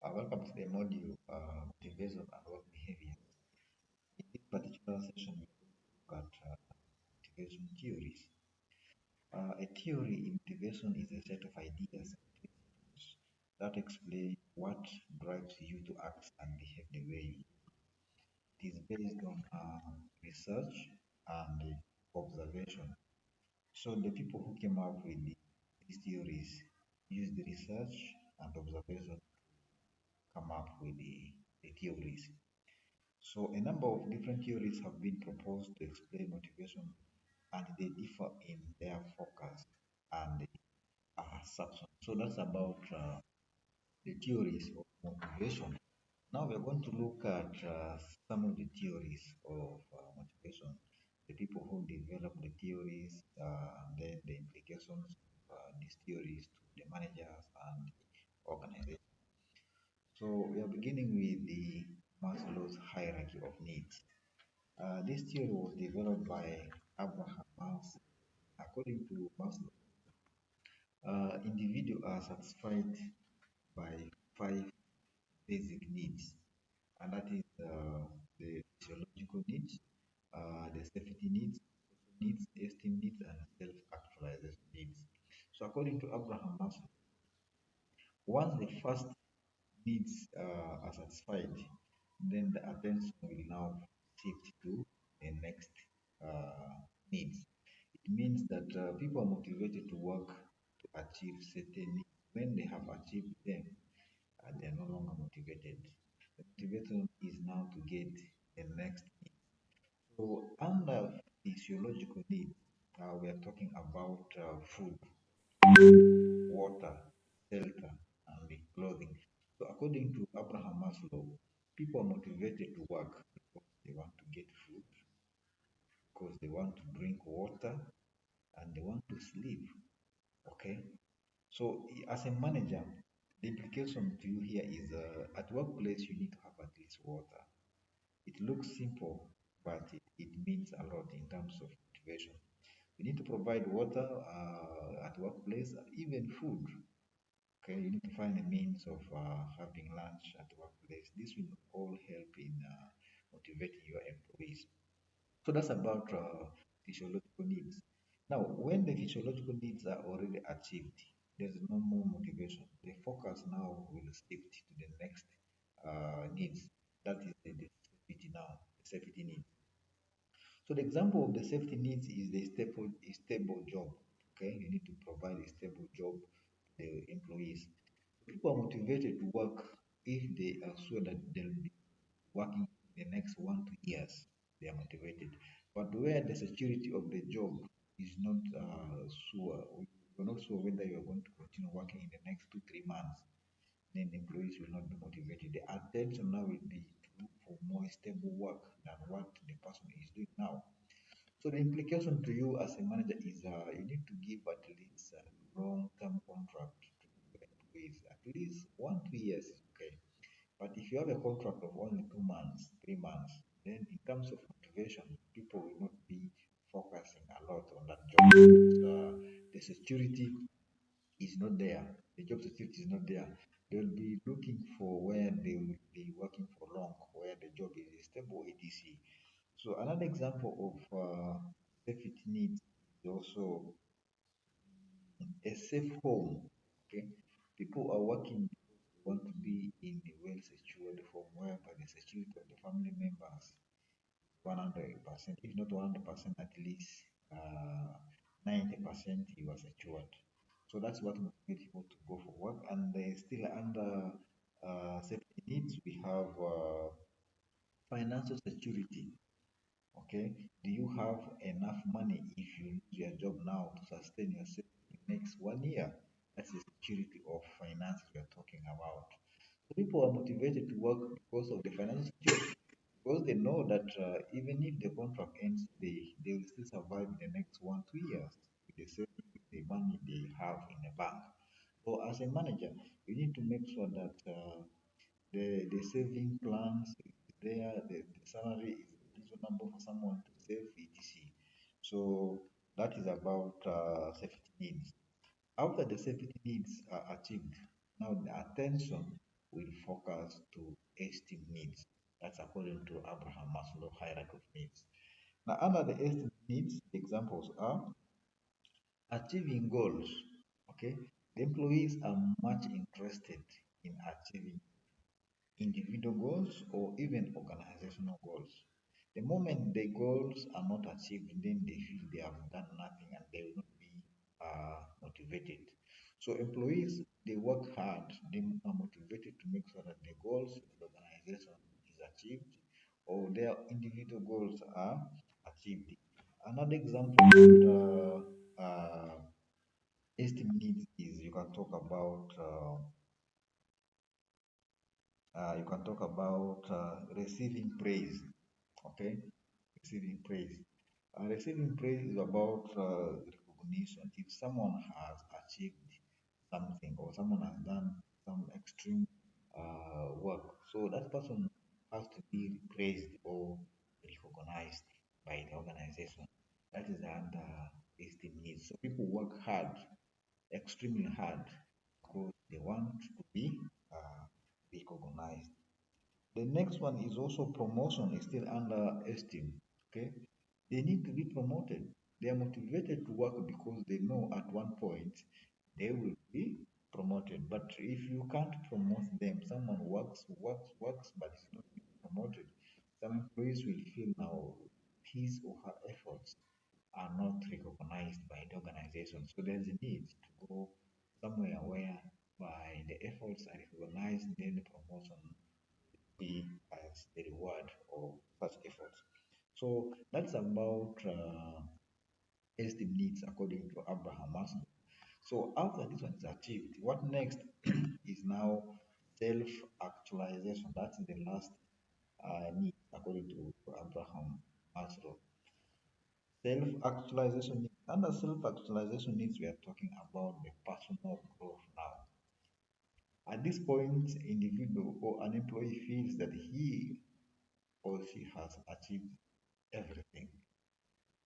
Welcome to the module Motivation and Work Behavior. In this particular session, we look at motivation theories. A theory in motivation is a set of ideas and principles that explain what drives you to act and behave the way you do. It is based on research and observation. So the people who came up with these theories used the research and observation to come up with the theories. So a number of different theories have been proposed to explain motivation, and they differ in their focus and assumption. So that's about the theories of motivation. Now we're going to look at some of the theories of motivation, the people who develop the theories, then the implications of these theories to the managers and the organization. So we are beginning with the Maslow's hierarchy of needs. This theory was developed by Abraham Maslow. According to Maslow, individuals are satisfied by five basic needs, and that is the physiological needs, the safety needs, social needs, esteem needs, and self-actualization needs. So, according to Abraham Maslow, once the first needs are satisfied, then the attention will now shift to the next uh, needs. It means that people are motivated to work to achieve certain needs. When they have achieved them, they are no longer motivated. The motivation is now to get the next need. So, under physiological needs, we are talking about food, water, shelter, and the clothing. So, according to Abraham Maslow, people are motivated to work because they want to get food, because they want to drink water, and they want to sleep. Okay. So, as a manager, the implication to you here is at workplace you need to have at least water. It looks simple, but it means a lot in terms of motivation. You need to provide water at workplace, even food. Okay, you need to find a means of having lunch at the workplace. This will all help in motivating your employees. So that's about physiological needs. Now, when the physiological needs are already achieved, there's no more motivation. The focus now will shift to the next needs. That is the safety now, the safety needs. So the example of the safety needs is the stable job. Okay, you need to provide a stable job to the employees. People are motivated to work if they are sure that they'll be working the next 1 2 years. They are motivated. But where the security of the job is not sure, you're not sure whether you're going to continue working in the next 2 3 months, then the employees will not be motivated. The attention now will be to look for more stable work than what the person is doing now. So the implication to you as a manager is you need to give at least a long-term contract to your employees. At least 1 2 years is okay. But if you have a contract of only 2 months, 3 months, then in terms of motivation, people will not be focusing a lot on that job. The security is not there. The job security is not there. They'll be looking for where they will be working for long, where the job is stable, etc. So another example of safety needs is also a safe home. Okay, people are working because they want to be in a well-secured home whereby the security of the family members 100%, if not 100%, at least 90% you are secured. So that's what motivates people to go for work. And still under safety needs, we have financial security. Okay, do you have enough money if you lose your job now to sustain yourself in the next 1 year? That's the security of finance we are talking about. So people are motivated to work because of the financial security, because they know that even if the contract ends today, they will still survive in the next 1 2 years with the saving, with the money they have in the bank. So as a manager, you need to make sure that the saving plans is there, the salary is reasonable for someone to save, etc. So that is about safety needs. After the safety needs are achieved, now the attention. will focus to esteem needs. That's according to Abraham Maslow hierarchy of needs. Now, under the esteem needs, examples are achieving goals. Okay, the employees are much interested in achieving individual goals or even organizational goals. The moment the goals are not achieved, then they feel they have done nothing and they will not be motivated. So employees, they work hard, they are motivated to make sure that the goals of the organization is achieved or their individual goals are achieved. Another example esteem needs is you can talk about receiving praise. Okay, receiving praise. Receiving praise is about recognition. If someone has achieved something or someone has done some extreme work, so that person has to be praised or recognized by the organization. That is under esteem needs. So people work hard, extremely hard, because they want to be recognized. The next one is also promotion is still under esteem. Okay, they need to be promoted. They are motivated to work because they know at one point they will be promoted. But if you can't promote them, someone works, but is not being promoted, some employees will feel now his or her efforts are not recognized by the organization. So there's a need to go somewhere where by the efforts are recognized, then the promotion be as the reward of such efforts. So that's about esteem needs according to Abraham Maslow. So after this one is achieved, what next is now self-actualization. That's the last need according to Abraham Maslow. Self-actualization needs. Under self-actualization needs, we are talking about the personal growth now. At this point, individual or an employee feels that he or she has achieved everything.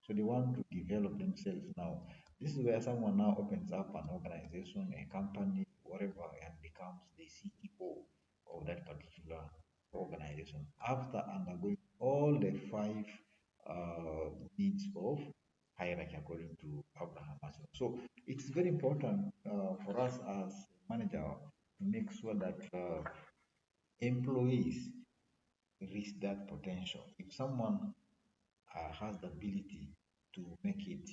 So they want to develop themselves now. This is where someone now opens up an organization, a company, whatever, and becomes the CEO of that particular organization after undergoing all the five needs of hierarchy according to Abraham Maslow. So it's very important for us as manager to make sure that employees reach that potential. If someone has the ability to make it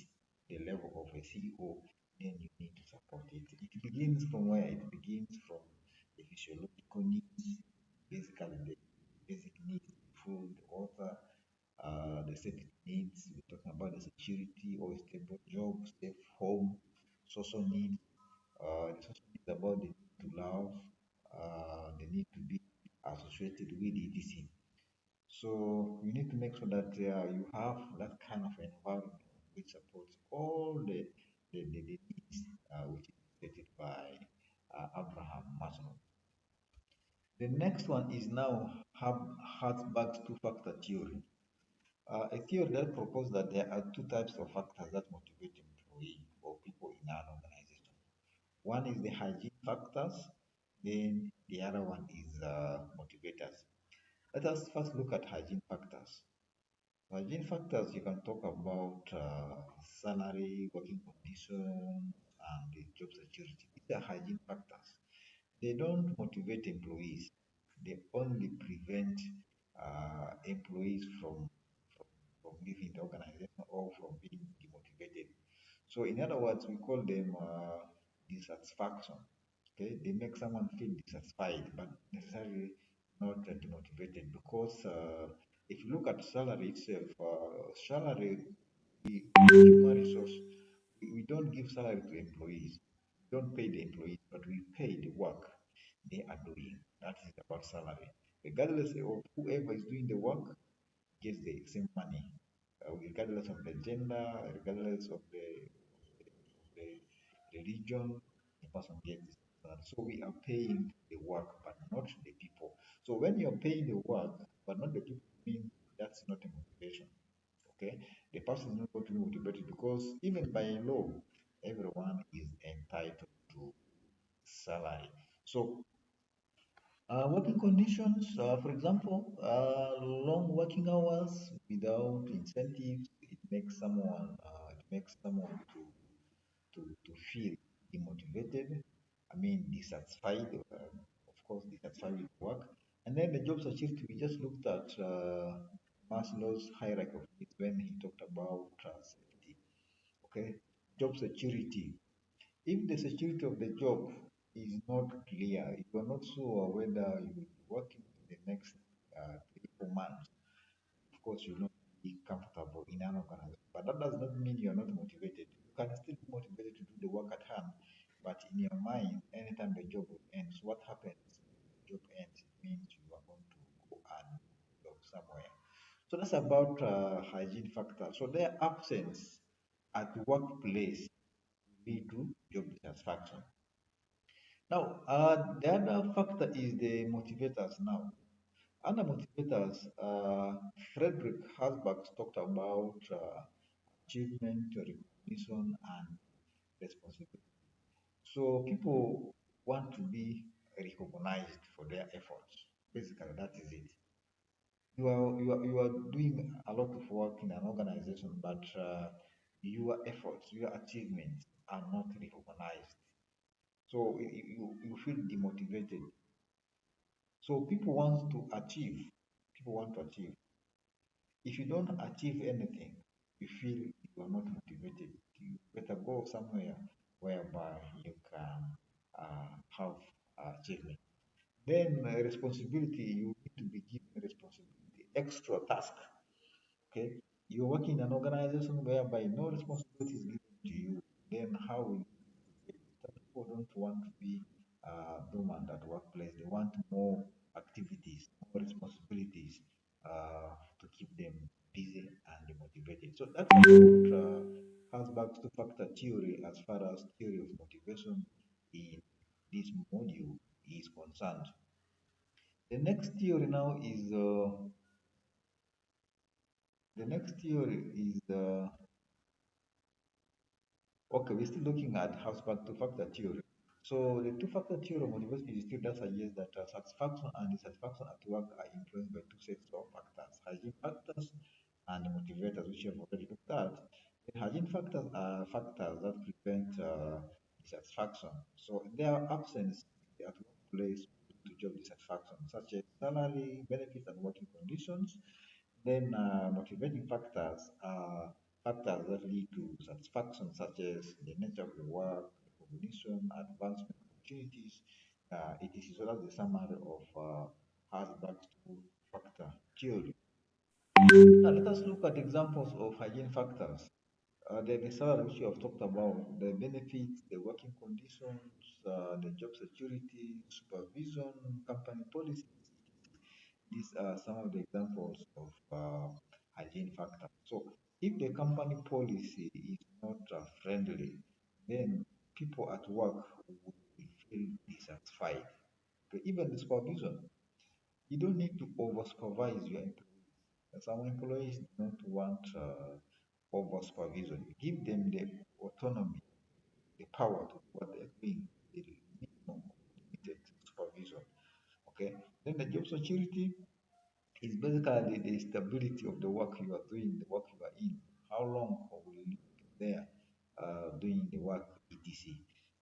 the level of a CEO, then you need to support it. It begins from where? It begins from the physiological needs, basically the basic needs, food, water, the safety needs. We're talking about the security or a stable job, safe home, social needs. The social needs about the need to love, the need to be associated with etc. So you need to make sure that you have that kind of environment which supports all the needs which is stated by Abraham Maslow. The next one is now Hartberg's two-factor theory. A theory that proposes that there are two types of factors that motivate employee or people in an organization. One is the hygiene factors, then the other one is motivators. Let us first look at hygiene factors. Hygiene factors, you can talk about salary, working conditions, and the job security. These are hygiene factors. They don't motivate employees. They only prevent employees from leaving the organization or from being demotivated. So, in other words, we call them dissatisfaction. Okay, they make someone feel dissatisfied, but necessarily not demotivated because if you look at salary itself, salary, human resource, we don't give salary to employees. We don't pay the employees, but we pay the work they are doing. That is about salary. Regardless of whoever is doing the work, gets the same money, regardless of the gender, regardless of the religion, the person gets this. So we are paying the work, but not the people. So when you're paying the work, but not the people, means that's not a motivation. Okay, the person is not going to be motivated because even by law, everyone is entitled to salary. So Working conditions, for example, long working hours without incentives, it makes someone to feel demotivated. I mean, dissatisfied, of course, dissatisfied with work. And then the job security, we just looked at Maslow's hierarchy of needs when he talked about safety. Okay, job security. If the security of the job is not clear, if you are not sure whether you will be working in the next 3 4 months, of course you will not be comfortable in an organization. But that does not mean you are not motivated. You can still be motivated to do the work at hand, but in your mind, anytime the job will end, so what happens when the job ends? It means you are going to go and job somewhere. So that's about hygiene factors. So their absence at workplace lead to job dissatisfaction. Now, the other factor is the motivators now. Other motivators, Frederick Hasbach talked about achievement, recognition, and responsibility. So people want to be recognized for their efforts. Basically, that is it. You are doing a lot of work in an organization, but your efforts, your achievements are not recognized. So you feel demotivated. So people want to achieve. If you don't achieve anything, you feel you are not motivated. You better go somewhere whereby you can have achievement. Then responsibility, you need to be given responsibility, extra task. Okay, you're working in an organization whereby no responsibility is given to you. Then how will you motivate? Some people don't want to be dormant at workplace. They want more activities, more responsibilities to keep them busy and motivated. So that's what has back to factor theory as far as theory of motivation in this module is concerned. The next theory now is the next theory is okay. We're still looking at Hausberg two-factor theory. So the two-factor theory of motivation is still that suggests that satisfaction and dissatisfaction at work are influenced by two sets of factors: hygiene factors and motivators, which you have already looked at. The hygiene factors are factors that prevent dissatisfaction. So their absence at workplace to job dissatisfaction, such as salary, benefits, and working conditions. Then motivating factors are factors that lead to satisfaction, such as the nature of the work, recognition, advancement opportunities. It is sort of the summary of Hasbach's two-factor theory. Now let us look at examples of hygiene factors. The salary which you have talked about, the benefits, the working conditions, the job security, supervision, company policies. These are some of the examples of hygiene factors. So, if the company policy is not friendly, then people at work will feel dissatisfied. Okay, even the supervision, you don't need to over supervise your employees. Some employees don't want over supervision. You give them the autonomy, the power to do what they're doing, the minimum limited supervision. Okay, then the job security is basically the stability of the work you are doing, the work you are in. How long will you be there doing the work, etc.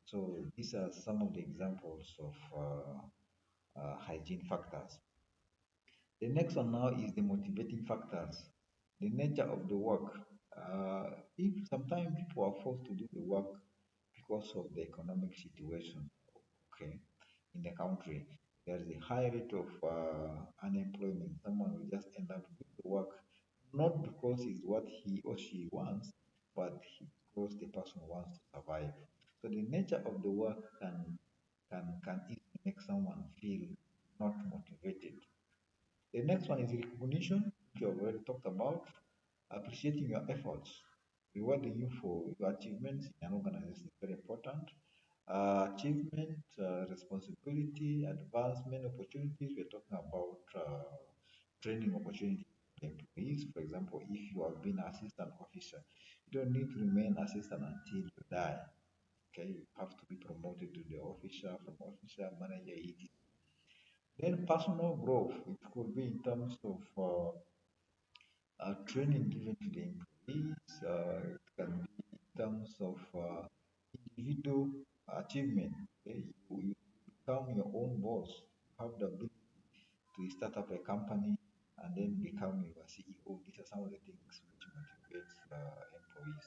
So these are some of the examples of hygiene factors. The next one now is the motivating factors, the nature of the work. If sometimes people are forced to do the work because of the economic situation, okay, in the country, there is a high rate of unemployment. Someone will just end up doing the work not because it's what he or she wants, but because the person wants to survive. So the nature of the work can easily make someone feel not motivated. The next one is recognition, which you have already talked about. Appreciating your efforts, rewarding you for your achievements in an organization is very important. Achievement, responsibility, advancement opportunities. We're talking about training opportunities for employees. For example, if you have been assistant officer, you don't need to remain assistant until you die. Okay, you have to be promoted to the officer, from officer, manager, etc. Then personal growth, it could be in terms of training given to the employees. It can be in terms of individual achievement. Okay? You become your own boss. You have the ability to start up a company and then become your CEO. These are some of the things which motivates employees.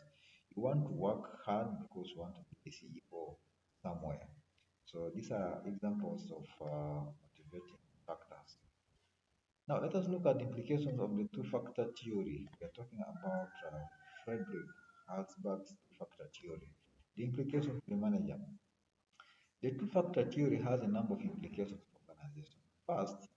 You want to work hard because you want to be a CEO somewhere. So these are examples of motivating factors. Now let us look at the implications of the two-factor theory. We are talking about Frederick Herzberg's two-factor theory. The implications for the manager. The two-factor theory has a number of implications for organization. First,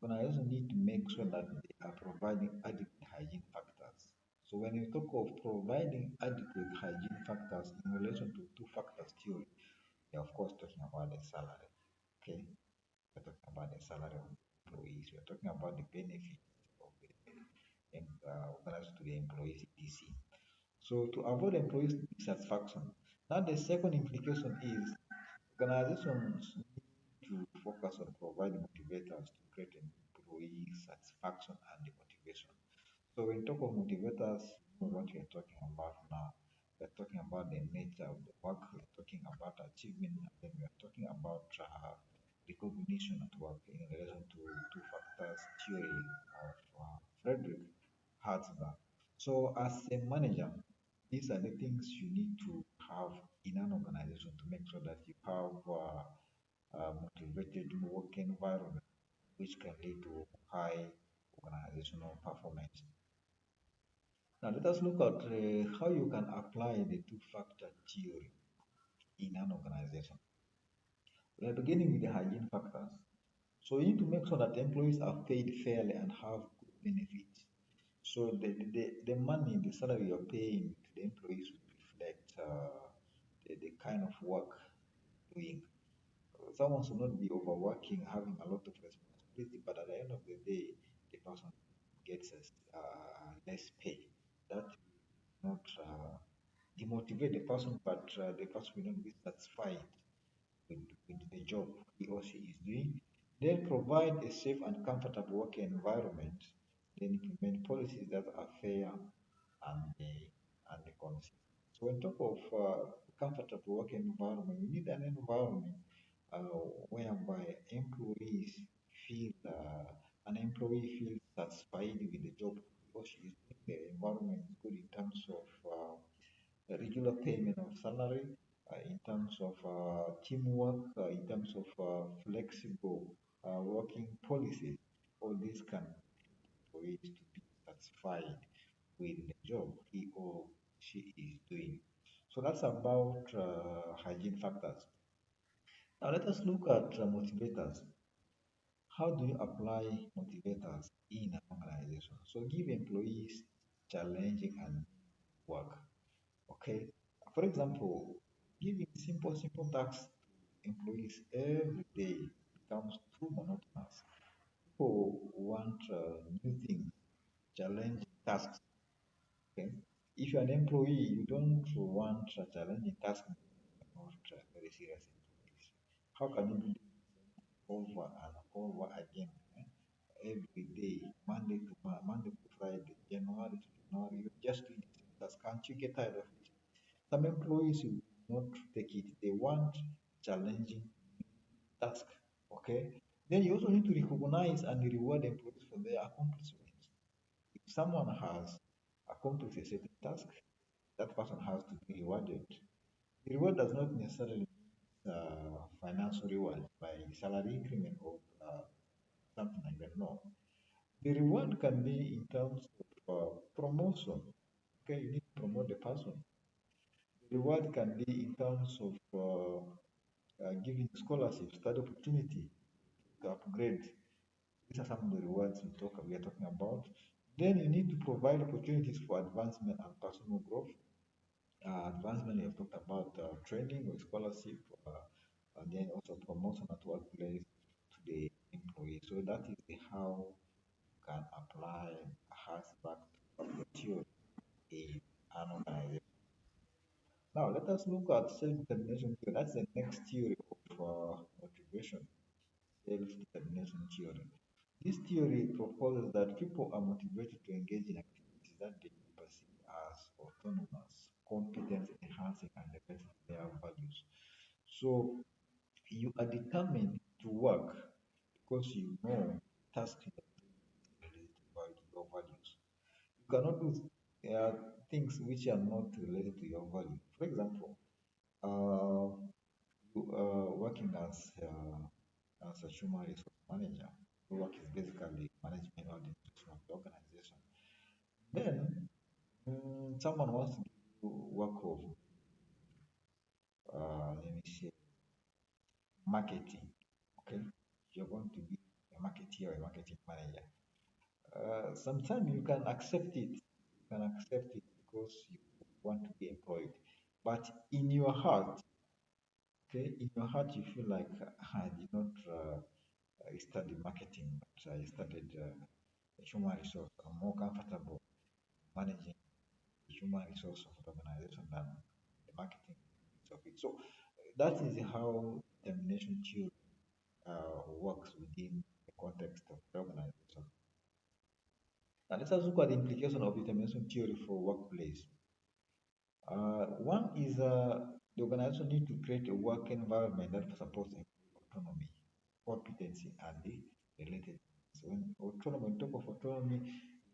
organizations need to make sure that they are providing adequate hygiene factors. So when you talk of providing adequate hygiene factors in relation to two factors theory, you're of course talking about the salary. Okay, we're talking about the salary of employees. We're talking about the benefits of the organization to the employees, etc. So to avoid employees dissatisfaction. Now the second implication is organizations need to focus on providing motivators to create employee satisfaction and the motivation. So when you talk of motivators, you know what we are talking about now. We're talking about the nature of the work, we're talking about achievement, and then we're talking about recognition at work in relation to two factors theory of Frederick Herzberg. So as a manager, these are the things you need to have in an organization to make sure that you have motivated work environment, which can lead to high organizational performance. Now, let us look at how you can apply the two-factor theory in an organization. We are beginning with the hygiene factors. So you need to make sure that employees are paid fairly and have good benefits. So the money, the salary you're paying to the employees will reflect the kind of work doing. Someone should not be overworking, having a lot of responsibility, but at the end of the day, the person gets less pay. That will not demotivate the person, but the person will not be satisfied with the job he or she is doing. Then provide a safe and comfortable working environment. Then implement policies that are fair and consistent. So when talk of comfortable working environment, we need an environment whereby employees feel an employee feels satisfied with the job because she is doing. The environment is good in terms of regular payment of salary, in terms of teamwork, in terms of flexible working policies. All these can employees to be satisfied with the job he or she is doing. So that's about hygiene factors. Now let us look at motivators. How do you apply motivators in an organization? So give employees challenging and work. Okay. For example, giving simple tasks to employees every day becomes too monotonous. People want new things, challenging tasks. Okay. If you're an employee, you don't want a challenging task, not very serious employees. How can you do over and over again, every day, Monday to Friday, January to January? You're just doing the same task. Can't you get tired of it? Some employees will not take it. They want challenging task. Okay. Then you also need to recognize and reward employees for their accomplishments. If someone has accomplished a certain task, that person has to be rewarded. The reward does not necessarily mean financial reward by salary increment or something like that. No. The reward can be in terms of promotion. Okay, you need to promote the person. The reward can be in terms of giving scholarship, study opportunity to upgrade. These are some of the rewards we are talking about. Then you need to provide opportunities for advancement and personal growth. Advancement, you have talked about training or scholarship, and then also promotion at workplace to the employee. So that is how you can apply a HASBAC theory in an organization. Now let us look at self-determination theory. That's the next theory of motivation. self-determination theory. This theory proposes that people are motivated to engage in activities that they perceive as autonomous, competence enhancing, and related to their values. So you are determined to work because you know tasks you are doing is related to your values. You cannot do uh, things which are not related to your value. For example, uh, you are working as a human resource manager. Your work is basically management or administration of the organization. Then someone wants to give you work of let me say marketing. Okay, you're going to be a marketeer or a marketing manager. Sometimes you can accept it. You can accept it because you want to be employed. But in your heart, okay, in your heart, you feel like I did not study marketing, but I studied human resource. I'm more comfortable managing the human resource of the organization than the marketing of it. So that is how termination theory works within the context of the organization. Now let us look at the implication of determination theory for workplace. One is the organization need to create a work environment that supports autonomy, competency, and the related. So when talk of autonomy,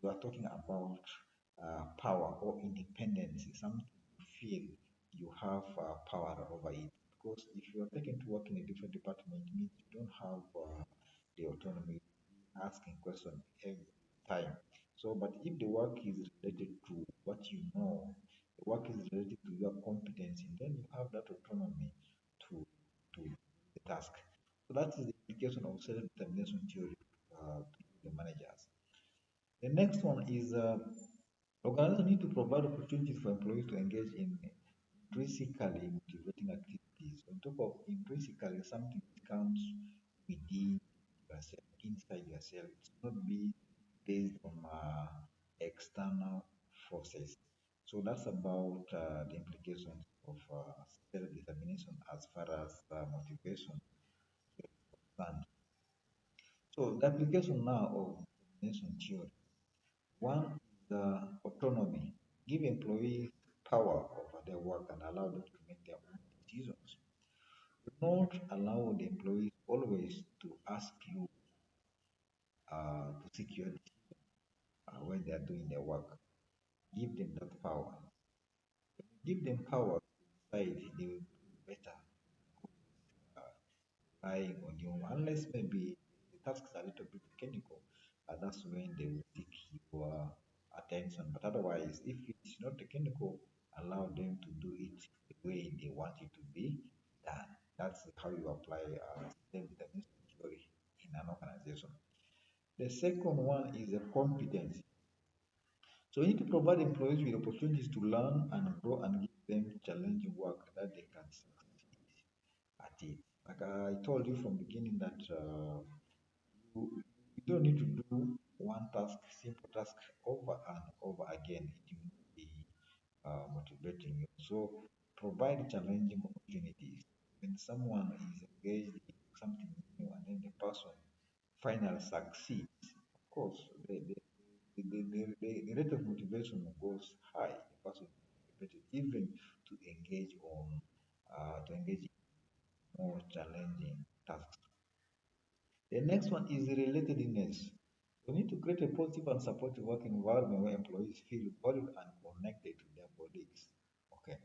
you are talking about power or independence, something you feel you have power over it. Because if you are taken to work in a different department, it means you don't have the autonomy asking questions every time. So, but if the work is related to what you know, the work is related to your competency, then you have that autonomy to to the task. So that is the implication of self-determination theory to the managers. The next one is organizations need to provide opportunities for employees to engage in intrinsically motivating activities. On top of intrinsically, something that comes within yourself, inside yourself. It should not be based on external forces. So that's about the implications of self-determination as far as motivation is concerned. So the application now of determination theory. One is autonomy. Give employees power over their work and allow them to make their own decisions. Do not allow the employees always to ask you to seek your decision when they are doing their work. Give them that power. Give them power to decide they will do better uh, relying on you, unless maybe the tasks are a little bit technical, and that's when they will seek your attention. But otherwise, if it's not technical, allow them to do it the way they want it to be done. That's how you apply self-determination theory in an organization. The second one is a competence. So you need to provide employees with opportunities to learn and grow and give them challenging work that they can succeed at it. Like I told you from beginning that you don't need to do one task, simple task over and over again. It will not be motivating you. So provide challenging opportunities. When someone is engaged in something new and then the person finally succeeds, of course, the rate of motivation goes high. The person is motivated even to engage in more challenging tasks. The next one is relatedness. We need to create a positive and supportive work environment where employees feel valued and connected to their colleagues. Okay.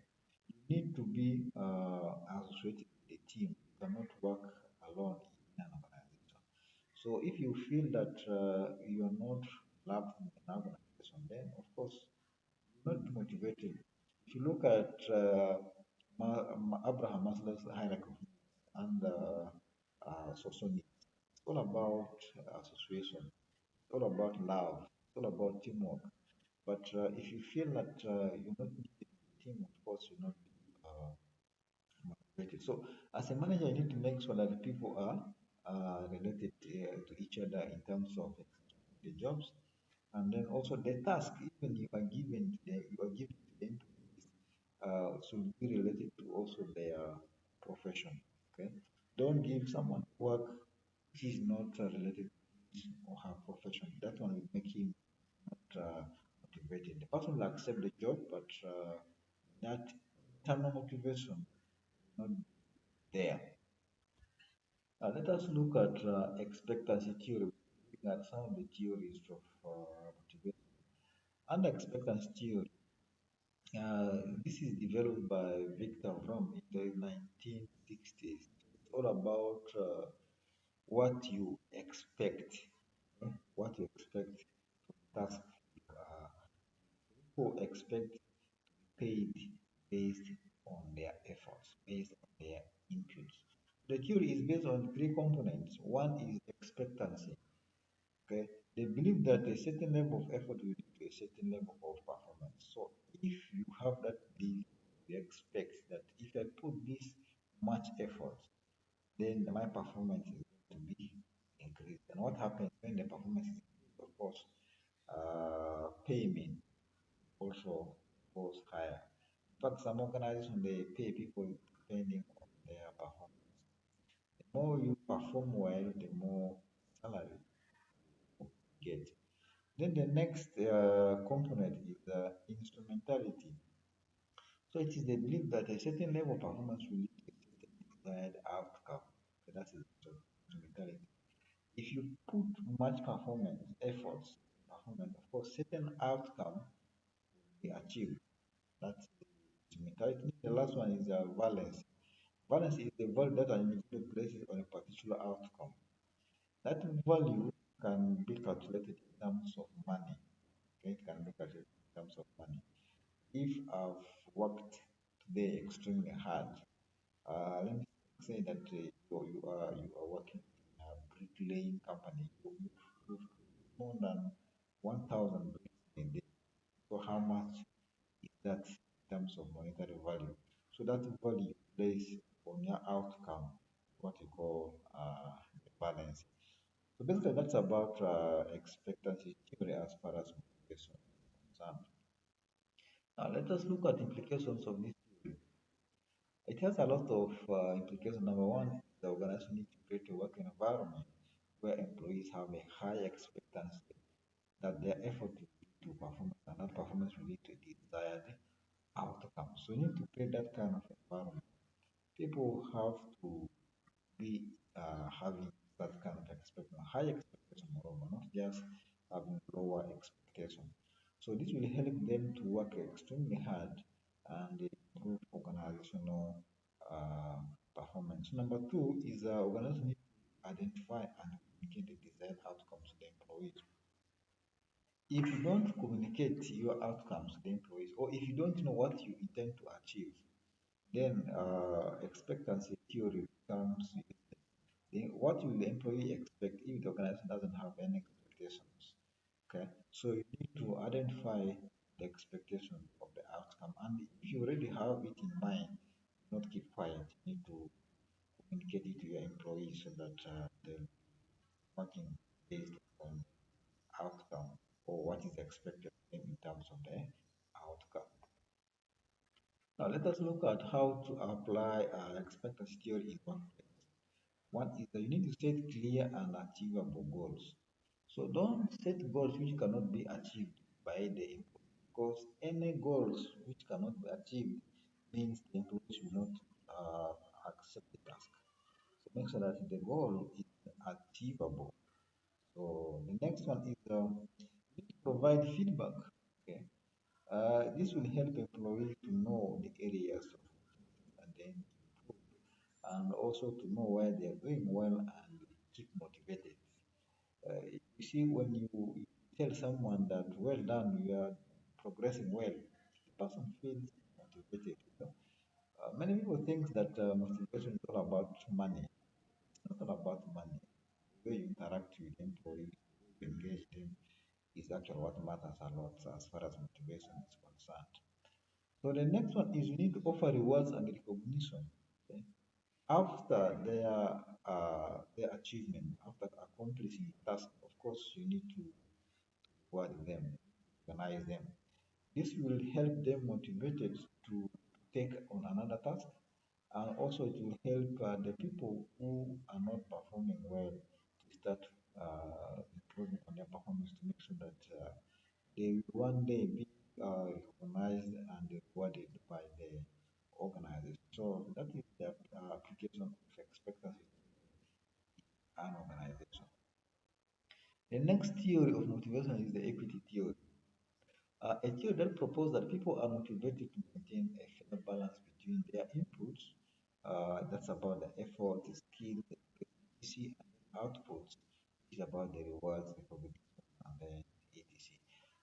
You need to be associated with a team. You cannot work alone in an organization. So if you feel that you are not loved in an organization, then of course you're not motivated. If you look at Abraham Maslow's hierarchy of needs and social needs, it's all about association. It's all about love. It's all about teamwork. But if you feel that you're not needed in the team, of course, you're not motivated. So, as a manager, you need to make sure that the people are related to each other in terms of the jobs, and then also the task. Even you are given to the employees should be related to also their profession. Okay, don't give someone work which is not related to his or her profession. That one will make him not motivated. The person will accept the job, but that internal motivation is not there. Let us look at expectancy theory. Looking at some of the theories of motivation. Under expectancy theory, this is developed by Victor Fromm in the 1960s. It's all about what you expect, what you expect from the task. Uh, People expect paid based on their efforts, based on their inputs. The theory is based on three components. One is expectancy. Okay, they believe that a certain level of effort will lead to a certain level of performance. So if you have that belief, you expect that if I put this much effort, then my performance is going to be increased. And what happens when the performance is increased? Of course, payment also goes higher. In fact, some organizations they pay people depending on their performance. The more you perform well, the more salary you get. Then the next component is instrumentality. So it is the belief that a certain level of performance will lead to a certain desired outcome. So that's instrumentality. If you put much performance, efforts, performance, of course, certain outcome will be achieved. That's the instrumentality. The last one is valence. Valence is the value that an individual places on a particular outcome. That value can be calculated in terms of money. Okay, it can be calculated in terms of money. If I've worked today extremely hard, let me say that you are working in a bricklaying company. You've more than 1,000 bricks a day. So how much is that in terms of monetary value? So that value plays on your outcome, what you call the balance. So basically, that's about expectancy theory as far as motivation is concerned. Now let us look at implications of this theory. It has a lot of implications. Number one, the organization needs to create a work environment where employees have a high expectancy that their effort will lead to performance and that performance will lead to desired outcome. So you need to create that kind of environment. People have to be having that kind of expectation, high expectation, moreover, not just having lower expectation. So this will help them to work extremely hard and improve organizational uh, performance. Number two is organization need to identify and communicate the desired outcomes to the employees. If you don't communicate your outcomes to the employees, or if you don't know what you intend to achieve, then expectancy theory becomes useless. Then what will the employee expect if the organization doesn't have any expectations? Okay, so you need to identify the expectation of the outcome, and if you already have it in mind, not keep quiet. You need to communicate it to your employees so that they're working based on outcome or what is expected in terms of the outcome. Now let us look at how to apply expectancy theory in workplace. One is that you need to set clear and achievable goals. So don't set goals which cannot be achieved by the employee because any goals which cannot be achieved means the employees will not accept the task. So make sure that the goal is achievable. So the next one is you need to provide feedback. Okay, this will help employees to know the areas of and then improve, and also to know where they are doing well and keep motivated. You see, when you tell someone that well done, you are progressing well, the person feels motivated. Many people think that motivation is all about money. It's not all about money. The way you interact with employees, the way you engage them, is actually what matters a lot as far as motivation is concerned. So the next one is you need to offer rewards and recognition. Okay? After their achievement, after accomplishing the task, of course you need to reward them, recognize them. This will help them motivated to take on another task, and also it will help the people who are not performing well. start improving on their performance to make sure that they will one day be recognized and rewarded by the organizers. So that is the application of expectancy in an organization. The next theory of motivation is the equity theory. A theory that proposes that people are motivated to maintain a fair balance between their inputs, that's about the effort, the skill, the efficiency, and the outputs, which is about the rewards, recognition, and then etc.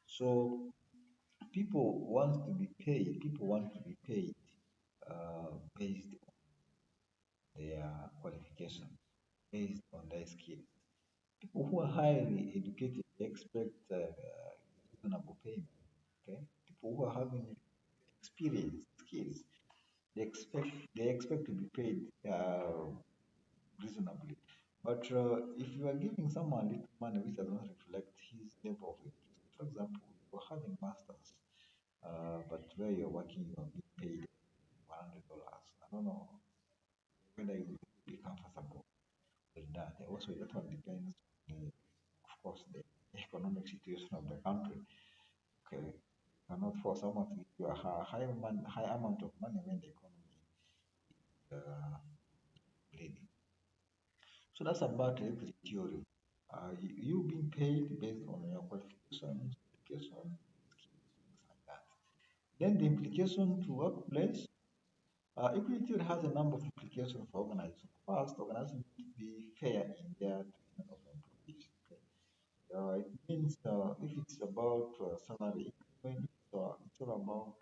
So people want to be paid based on their qualifications, based on their skills. People who are highly educated they expect reasonable payment. Okay, people who are having experience, skills, they expect to be paid reasonably. But if you are giving someone little money which does not reflect his level of education, for example, you're having masters, but where you're working, you're being paid $100. I don't know whether you will be comfortable with that. Also, that one depends on, of course, the economic situation of the country. Okay, you cannot force someone to give you a high amount of money when the economy is bleeding. So that's about equity theory. You being paid based on your qualifications, education, skills, things like that. Then the implication to workplace. Equity theory has a number of implications for organizations. First, organizations need to be fair in their treatment of employees. Okay? It means if it's about salary increment, it's all about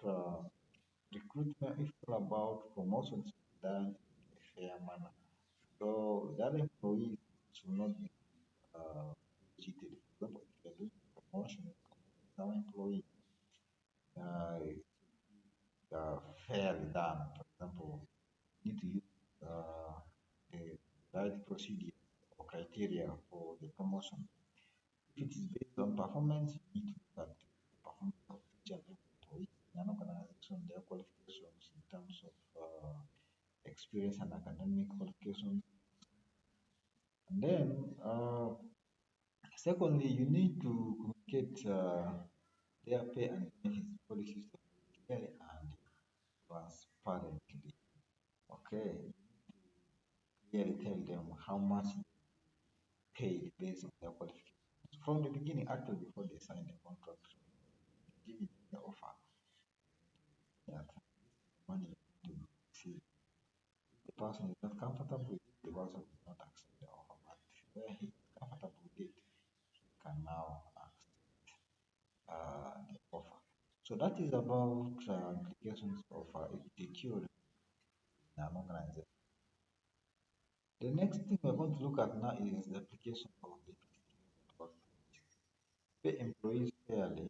recruitment, if it's all about promotions done in a fair manner. So the other employees should not be cheated. For example, if you're doing promotion, some employee uh, fairly done. For example, you need to use the right procedure or criteria for the promotion. If it is based on performance, you need to look at the performance of each and every employee in an organization, their qualifications in terms of experience and academic qualifications. And then, secondly, you need to communicate their pay and benefits policies clearly and transparently. Okay, clearly tell them how much paid based on their qualifications from the beginning, actually before they sign the contract, giving the offer that money to see if the person is not comfortable with it, the person will not accept the offer. But where he is comfortable with it, he can now accept the offer. So that is about implications of equity theory in an organization. The next thing we're going to look at now is the application of the equity theory. Pay employees fairly.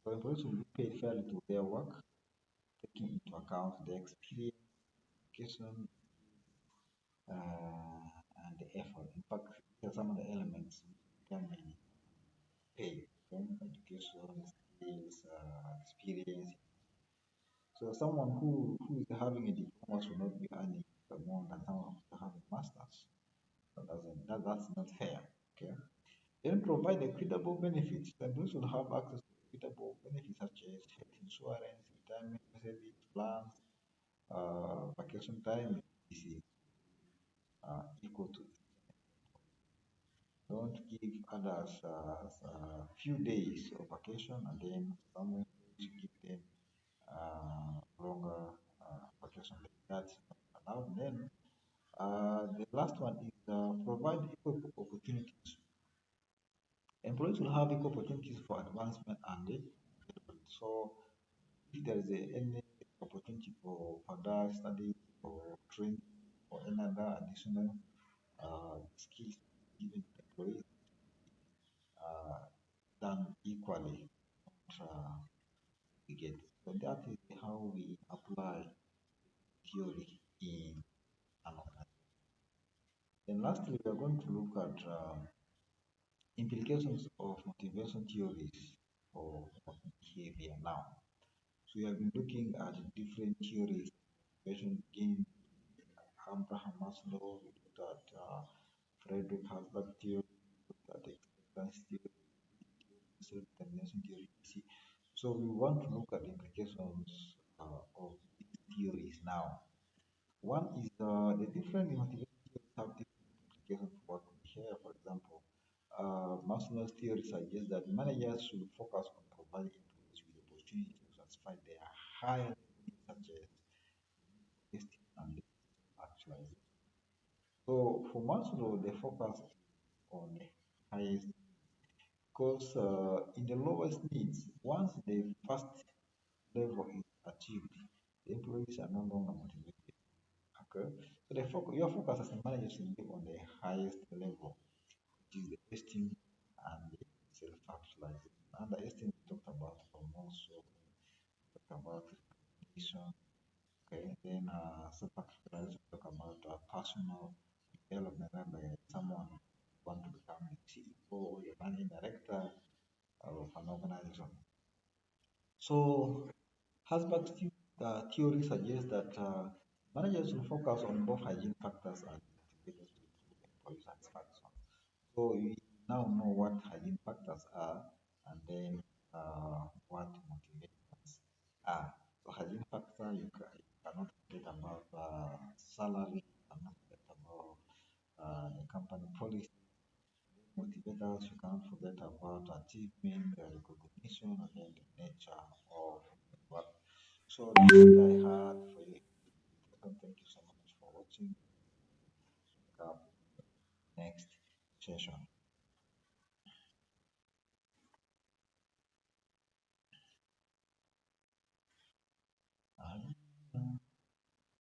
So employees will be paid fairly to their work, taking into account the experience, education, and the effort. In fact, these are some of the elements which determine pay, okay? Education, skills, experience. So someone who is having a diploma should not be earning more than someone who is having masters. That's not fair. Okay. Then provide equitable benefits. Employees will have access to equitable benefits such as health insurance, retirement savings plans, vacation time, etc. Equal to don't give others few days of vacation and then some you give them longer vacation. That's not allowed. Then the last one is provide equal opportunities. Employees will have equal opportunities for advancement and development. So if there is any opportunity for further study or training or any other additional skills given to employees uh, done equally. Not, we get. So that is how we apply theory in an organization. Then lastly, we are going to look at implications of motivation theories for behavior now. So we have been looking at different theories, motivation, again, Abraham Maslow, we looked at Frederick Herzberg theory, that acceptance theory, self-determination theory, etc. So we want to look at the implications of these theories now. One is the different motivation theories have different implications for what we hear. For example, Maslow's theory suggests that managers should focus on providing employees with the opportunity to satisfy their higher needs, such as testing and actualization. So for Maslow, the focus is on the highest because in the lowest needs, once the first level is achieved, the employees are no longer motivated. Okay, so your focus as a manager should be on the highest level, which is the esteem and the self-actualization. And the esteem we talked about promotion, talked about recognition, okay, then self-actualization talk about personal development, and someone want to become a CEO or a managing director of an organization. So Hasberg's theory suggests that managers will focus on both hygiene factors and motivators to improve employee satisfaction. So we now know what hygiene factors are and then what motivators are. So hygiene factor, you cannot forget about salary, you cannot forget about the company policy. Motivators, you can't forget about achievement, recognition, and then the nature of work. So that's what I had for you. Thank you so much for watching. Next session.